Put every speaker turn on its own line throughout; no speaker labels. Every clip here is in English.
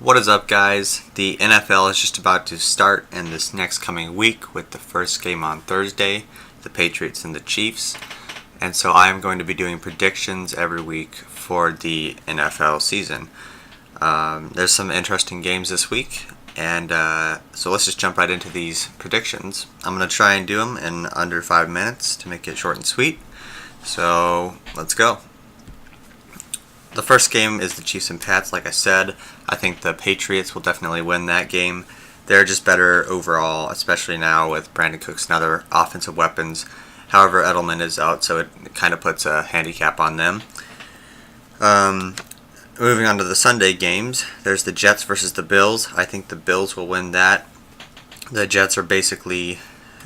What is up, guys? The NFL is just about to start in this next coming week with the first game on Thursday, the Patriots and the Chiefs. And so I am going to be doing predictions every week for the NFL season. There's some interesting games this week, and so let's just jump right into these predictions. I'm going to try and do them in under 5 minutes to make it short and sweet. So let's go. The first game is the Chiefs and Pats. Like I said, I think the Patriots will definitely win that game. They're just better overall, especially now with Brandon Cooks and other offensive weapons. However, Edelman is out, so it kind of puts a handicap on them. Moving on to the Sunday games, there's the Jets versus the Bills. I think the Bills will win that. The Jets are basically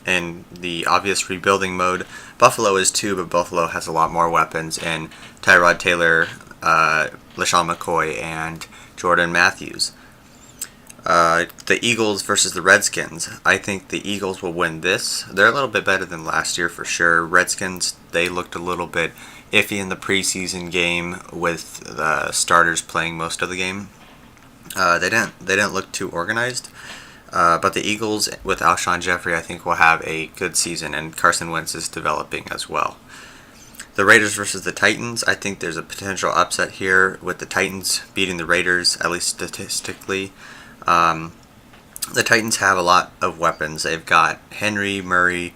in the obvious rebuilding mode. Buffalo is too, but Buffalo has a lot more weapons, and Tyrod Taylor, LaShawn McCoy, and Jordan Matthews. The Eagles versus the Redskins. I think the Eagles will win this. They're a little bit better than last year for sure. Redskins, they looked a little bit iffy in the preseason game with the starters playing most of the game. They didn't look too organized. But the Eagles with Alshon Jeffrey, I think, will have a good season, and Carson Wentz is developing as well. The Raiders versus the Titans. I think there's a potential upset here with the Titans beating the Raiders, at least statistically. The Titans have a lot of weapons. They've got Henry, Murray,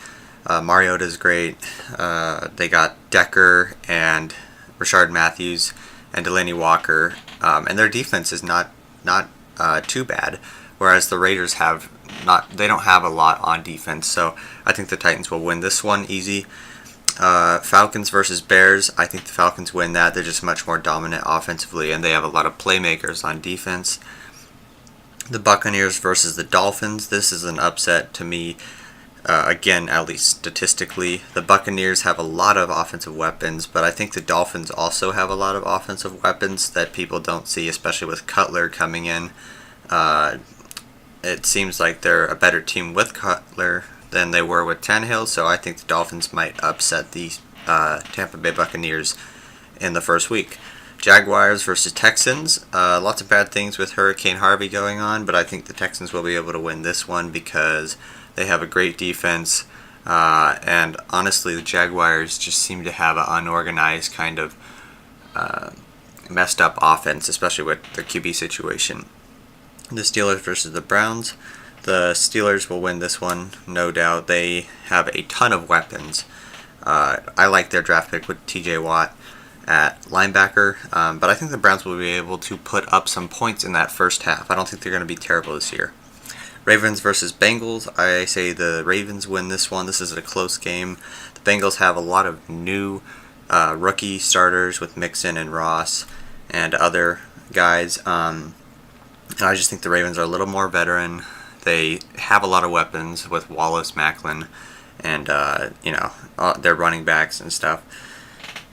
Mariota's great. They got Decker and Rashard Matthews and Delaney Walker, and their defense is not too bad. Whereas the Raiders they don't have a lot on defense. So I think the Titans will win this one easy. Falcons versus Bears. I think the Falcons win that. They're just much more dominant offensively, and they have a lot of playmakers on defense. The Buccaneers versus the Dolphins. This is an upset to me. Again, at least statistically, the Buccaneers have a lot of offensive weapons, but I think the Dolphins also have a lot of offensive weapons that people don't see, especially with Cutler coming in. It seems like they're a better team with Cutler than they were with Tannehill, so I think the Dolphins might upset the Tampa Bay Buccaneers in the first week. Jaguars versus Texans. Lots of bad things with Hurricane Harvey going on, but I think the Texans will be able to win this one because they have a great defense, and honestly, the Jaguars just seem to have an unorganized kind of messed up offense, especially with the QB situation. The Steelers versus the Browns. The Steelers will win this one, no doubt. They have a ton of weapons. I like their draft pick with TJ Watt at linebacker, but I think the Browns will be able to put up some points in that first half. I don't think they're going to be terrible this year. Ravens versus Bengals. I say the Ravens win this one. This is a close game. The Bengals have a lot of new rookie starters with Mixon and Ross and other guys. I just think the Ravens are a little more veteran. They have a lot of weapons with Wallace, Macklin, and their running backs and stuff.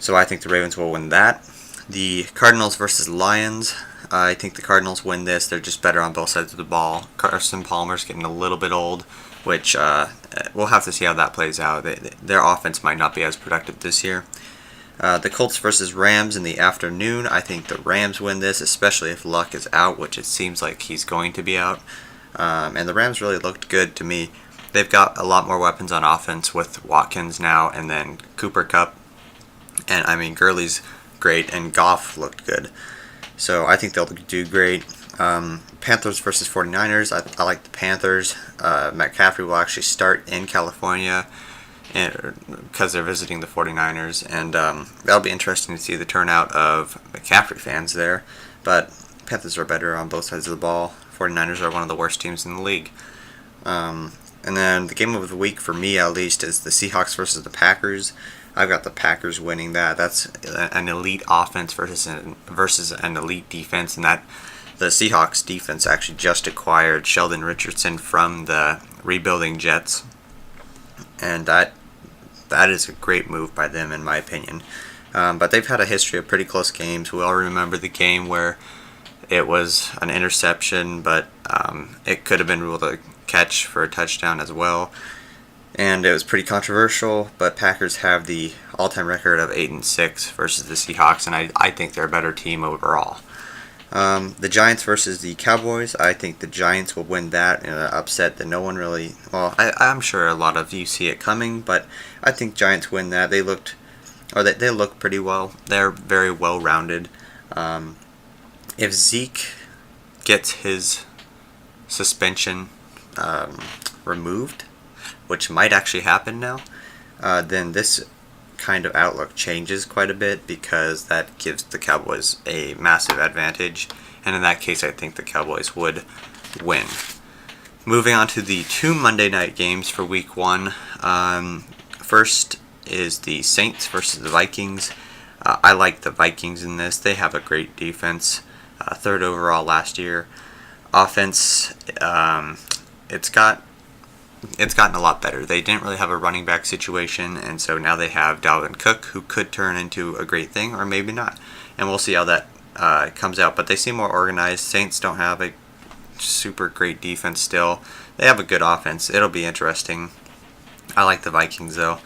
So I think the Ravens will win that. The Cardinals versus Lions. I think the Cardinals win this. They're just better on both sides of the ball. Carson Palmer's getting a little bit old, which we'll have to see how that plays out. Their offense might not be as productive this year. The Colts versus Rams in the afternoon. I think the Rams win this, especially if Luck is out, which it seems like he's going to be out. And the Rams really looked good to me. They've got a lot more weapons on offense with Watkins now, and then Cooper Kupp. And I mean, Gurley's great, and Goff looked good. So I think they'll do great. Panthers versus 49ers. I like the Panthers. McCaffrey will actually start in California because they're visiting the 49ers, and that'll be interesting to see the turnout of McCaffrey fans there. But Panthers are better on both sides of the ball. 49ers are one of the worst teams in the league. And then the game of the week, for me at least, is the Seahawks versus the Packers. I've got the Packers winning that. That's an elite offense versus an elite defense, and that the Seahawks defense actually just acquired Sheldon Richardson from the rebuilding Jets, and that is a great move by them, in my opinion. But they've had a history of pretty close games. We all remember the game where it was an interception, but it could have been ruled a catch for a touchdown as well. And it was pretty controversial, but Packers have the all-time record of 8-6 versus the Seahawks, and I think they're a better team overall. The Giants versus the Cowboys. I think the Giants will win that in an upset that no one really. Well, I'm sure a lot of you see it coming, but I think Giants win that. They look pretty well. They're very well rounded. If Zeke gets his suspension removed, which might actually happen now, then this kind of outlook changes quite a bit because that gives the Cowboys a massive advantage, and in that case I think the Cowboys would win. Moving on to the two Monday night games for week 1. First is the Saints versus the Vikings. I like the Vikings in this. They have a great defense, 3rd overall last year. Offense, it's gotten a lot better. They didn't really have a running back situation, and so now they have Dalvin Cook, who could turn into a great thing, or maybe not. And we'll see how that comes out. But they seem more organized. Saints don't have a super great defense still. They have a good offense. It'll be interesting. I like the Vikings, though.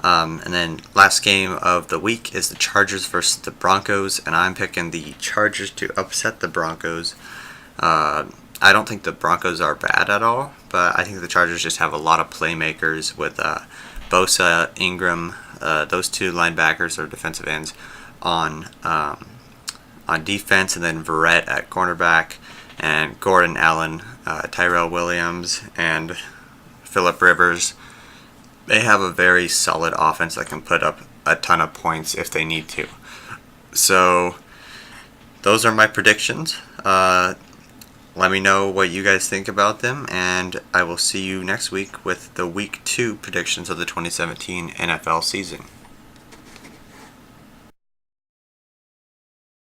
And then last game of the week is the Chargers versus the Broncos, and I'm picking the Chargers to upset the Broncos. I don't think the Broncos are bad at all, but I think the Chargers just have a lot of playmakers with Bosa, Ingram, those two linebackers or defensive ends on defense, and then Verrett at cornerback, and Gordon Allen, Tyrell Williams, and Phillip Rivers. They have a very solid offense that can put up a ton of points if they need to. So those are my predictions. Let me know what you guys think about them, and I will see you next week with the Week 2 predictions of the 2017 NFL season.